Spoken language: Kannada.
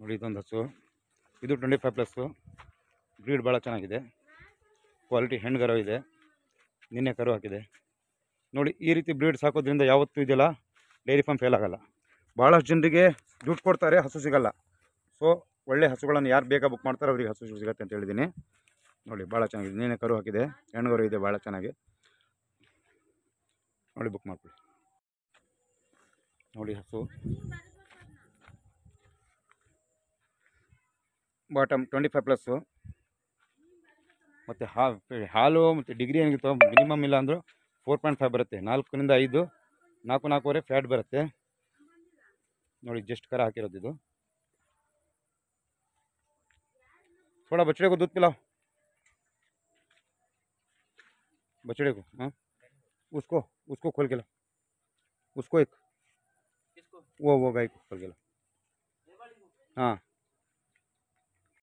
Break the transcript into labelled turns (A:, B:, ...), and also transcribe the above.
A: ನೋಡಿ ಇದೊಂದು ಹಸು, ಇದು 25+. ಬ್ರೀಡ್ ಭಾಳ ಚೆನ್ನಾಗಿದೆ, ಕ್ವಾಲಿಟಿ ಹೆಣ್ಗರು ಇದೆ, ನಿನ್ನೆ ಕರು ಹಾಕಿದೆ. ನೋಡಿ ಈ ರೀತಿ ಬ್ರೀಡ್ ಸಾಕೋದ್ರಿಂದ ಯಾವತ್ತೂ ಇದೆಯಲ್ಲ ಡೈರಿ ಫಾರ್ಮ್ ಫೇಲ್ ಆಗೋಲ್ಲ. ಭಾಳಷ್ಟು ಜನರಿಗೆ ದುಡ್ಡು ಕೊಡ್ತಾರೆ, ಹಸು ಸಿಗೋಲ್ಲ. ಸೊ ಒಳ್ಳೆ ಹಸುಗಳನ್ನು ಯಾರು ಬೇಗ ಬುಕ್ ಮಾಡ್ತಾರೆ ಅವ್ರಿಗೆ ಹಸು ಸಿಗುತ್ತೆ ಅಂತ ಹೇಳಿದ್ದೀನಿ. ನೋಡಿ ಭಾಳ ಚೆನ್ನಾಗಿದೆ, ನಿನ್ನೆ ಕರು ಹಾಕಿದೆ, ಹೆಣ್ಗರು ಇದೆ ಭಾಳ ಚೆನ್ನಾಗಿ. ನೋಡಿ ಬುಕ್ ಮಾಡ್ಕೊಳ್ಳಿ. ನೋಡಿ ಹಸು ಬಾಟಮ್ 25+. ಮತ್ತು ಹಾಲು ಮತ್ತು ಡಿಗ್ರಿ ಏನಿತ್ತು ಮಿನಿಮಮ್ ಇಲ್ಲ ಅಂದರೂ 4.5 ಬರುತ್ತೆ. 4ರಿಂದ 5, 4-4.25 ಫ್ಯಾಟ್ ಬರುತ್ತೆ. ನೋಡಿ ಜಸ್ಟ್ ಕರ ಹಾಕಿರೋದು ಇದು. थोड़ा बछड़े को दूध पिलाओ, बछड़े को। हाँ उसको उसको खोल के ला, उसको एक वो गाय को खोल के ला। हाँ